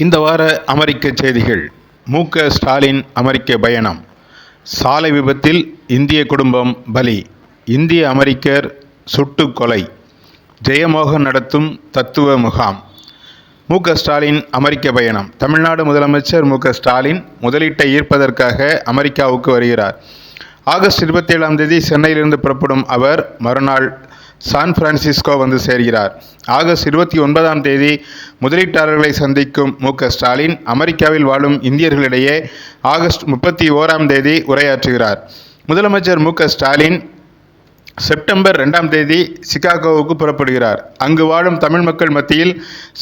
இந்த வார அமெரிக்க செய்திகள். மு.க. ஸ்டாலின் அமெரிக்க பயணம். சாலை விபத்தில் இந்திய குடும்பம் பலி. இந்திய அமெரிக்கர் சுட்டுக் கொலை. ஜெயமோகன் நடத்தும் தத்துவ முகாம். மு.க. ஸ்டாலின் அமெரிக்க பயணம். தமிழ்நாடு முதலமைச்சர் மு.க. ஸ்டாலின் முதலீட்டை ஈர்ப்பதற்காக அமெரிக்காவுக்கு வருகிறார். ஆகஸ்ட் 27ஆம் தேதி சென்னையிலிருந்து புறப்படும் அவர் மறுநாள் சான் பிரான்சிஸ்கோ வந்து சேர்கிறார். ஆகஸ்ட் 29ஆம் தேதி முதலீட்டாளர்களை சந்திக்கும் மு.க. ஸ்டாலின் அமெரிக்காவில் வாழும் இந்தியர்களிடையே ஆகஸ்ட் 31ஆம் தேதி உரையாற்றுகிறார். முதலமைச்சர் மு.க. ஸ்டாலின் செப்டம்பர் 2ஆம் தேதி சிகாகோவுக்கு புறப்படுகிறார். அங்கு வாழும் தமிழ் மக்கள் மத்தியில்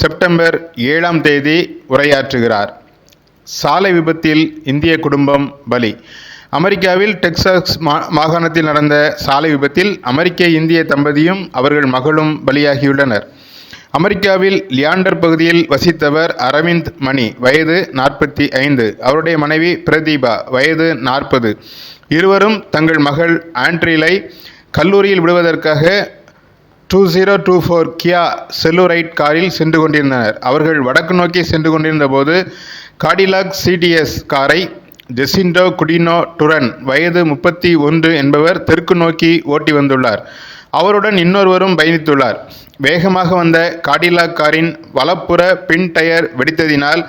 செப்டம்பர் 7ஆம் தேதி உரையாற்றுகிறார். சாலை விபத்தில் இந்திய குடும்பம் பலி. அமெரிக்காவில் டெக்சாஸ் மாகாணத்தில் நடந்த சாலை விபத்தில் அமெரிக்க இந்திய தம்பதியும் அவர்கள் மகளும் பலியாகியுள்ளனர். அமெரிக்காவில் லியாண்டர் பகுதியில் வசித்தவர் அரவிந்த் மணி, வயது 45. அவருடைய மனைவி பிரதீபா, வயது 40. இருவரும் தங்கள் மகள் ஆண்ட்ரிலை கல்லூரியில் விடுவதற்காக 2024 கியா செல்லுரைட் காரில் சென்று கொண்டிருந்தனர். அவர்கள் வடக்கு நோக்கி சென்று கொண்டிருந்த போது காடிலாக் சிடிஎஸ் காரை ஜெசிண்டோ குடினோ டுரன், வயது 31 என்பவர் தெற்கு நோக்கி ஓட்டி வந்துள்ளார். அவருடன் இன்னொருவரும் பயணித்துள்ளார். வேகமாக வந்த காடிலாக் காரின் வலப்புற பின் டயர் வெடித்ததினால்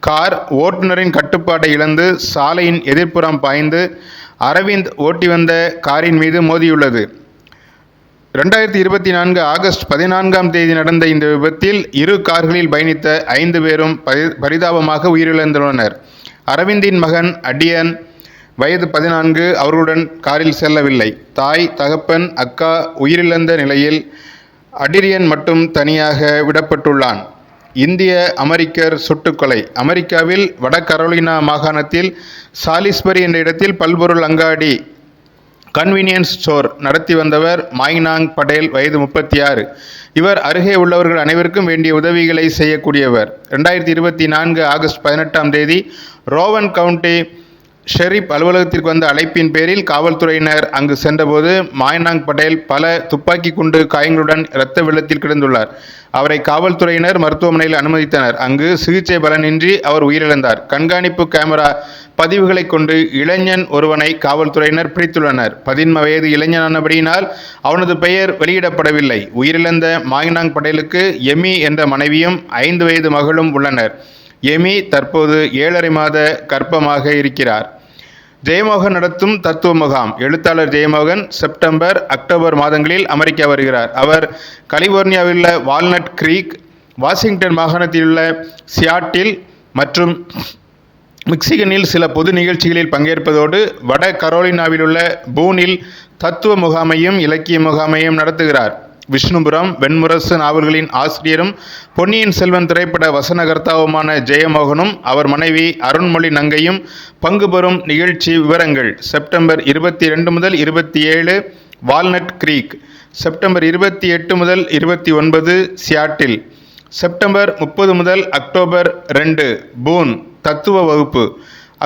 கார் ஓட்டுநரின் கட்டுப்பாட்டை இழந்து சாலையின் எதிர்ப்புறம் பாய்ந்து அரவிந்த் ஓட்டி வந்த காரின் மீது மோதியுள்ளது. 2024 ஆகஸ்ட் 14ஆம் தேதி நடந்த இந்த விபத்தில் இரு கார்களில் பயணித்த 5 பேரும் பரிதாபமாக உயிரிழந்துள்ளனர். அரவிந்தின் மகன் அடியன், வயது 14, அவர்களுடன் காரில் செல்லவில்லை. தாய், தகப்பன், அக்கா உயிரிழந்த நிலையில் அடிரியன் மட்டும் தனியாக விடப்பட்டுள்ளான். இந்திய அமெரிக்கர் சுட்டுக்கொலை. அமெரிக்காவில் வட கரோலினா மாகாணத்தில் சாலிஸ்பரி என்ற இடத்தில் பல்பொருள் அங்காடி கன்வீனியன்ஸ் ஸ்டோர் நடத்தி வந்தவர் மாய்னாங் படேல், வயது 36. இவர் அருகே உள்ளவர்கள் அனைவருக்கும் வேண்டிய உதவிகளை செய்யக்கூடியவர். 2024 ஆகஸ்ட் 18ஆம் தேதி ரோவன் கவுண்டி ஷெரீப் அலுவலகத்திற்கு வந்த அழைப்பின் பேரில் காவல்துறையினர் அங்கு சென்றபோது மாய்னாங் படேல் பல துப்பாக்கி குண்டு காயங்களுடன் இரத்த வெள்ளத்தில் கிடந்துள்ளார். அவரை காவல்துறையினர் மருத்துவமனையில் அனுமதித்தனர். அங்கு சிகிச்சை பலனின்றி அவர் உயிரிழந்தார். கண்காணிப்பு கேமரா பதிவுகளை கொண்டு இளைஞன் ஒருவனை காவல்துறையினர் பிடித்துள்ளனர். 17 வயது இளைஞனானபடியினால் அவனது பெயர் வெளியிடப்படவில்லை. உயிரிழந்த மாய்னாங் படேலுக்கு எமி என்ற மனைவியும் 5 வயது மகளும் உள்ளனர். எமி தற்போது 7.5 மாத கர்ப்பமாக இருக்கிறார். ஜெயமோகன் நடத்தும் தத்துவ முகாம். எழுத்தாளர் ஜெயமோகன் செப்டம்பர், அக்டோபர் மாதங்களில் அமெரிக்கா வருகிறார். அவர் கலிபோர்னியாவில் உள்ள வால்நட் கிரீக், வாஷிங்டன் மாகாணத்தில் உள்ள சியாட்டில் மற்றும் மிக்சிகனில் சில பொது நிகழ்ச்சிகளில் பங்கேற்பதோடு வட கரோலினாவில் உள்ள பூனில் தத்துவ முகாமையும் இலக்கிய முகாமையும் நடத்துகிறார். விஷ்ணுபுரம் வெண்முரசு நாவல்களின் ஆசிரியரும் பொன்னியின் செல்வன் திரைப்பட வசனகர்த்தாவுமான ஜெயமோகனும் அவர் மனைவி அருண்மொழி நங்கையும் பங்கு பெறும் நிகழ்ச்சி விவரங்கள். செப்டம்பர் 22 முதல் 27 வால்நட் கிரீக், செப்டம்பர் 28 முதல் 29 சியாட்டில், செப்டம்பர் 30 முதல் அக்டோபர் 2 பூன் தத்துவ வகுப்பு,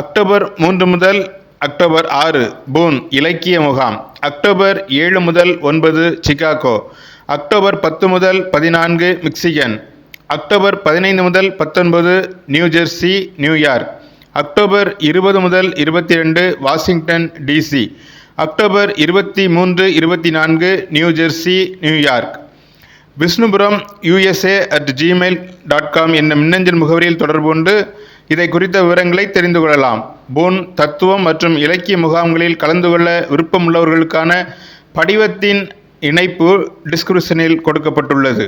அக்டோபர் 3 முதல் அக்டோபர் 6 பூன் இலக்கிய முகாம், அக்டோபர் 7 முதல் 9 சிகாகோ, அக்டோபர் 10 முதல் 14 மிக்சிகன், அக்டோபர் 15 முதல் 19 நியூ ஜெர்சி நியூயார்க், அக்டோபர் 20 முதல் 22 Washington DC, October 23 24 New Jersey New York. Vishnupuram USA@gmail.com என்ற மின்னஞ்சல் முகவரியில் தொடர்பு கொண்டு இதை குறித்த விவரங்களை தெரிந்து கொள்ளலாம். பூன் தத்துவம் மற்றும் இலக்கிய முகாம்களில் கலந்து கொள்ள விருப்பமுள்ளவர்களுக்கான படிவத்தின் இணைப்பு டிஸ்கிரிப்ஷனில் கொடுக்கப்பட்டுள்ளது.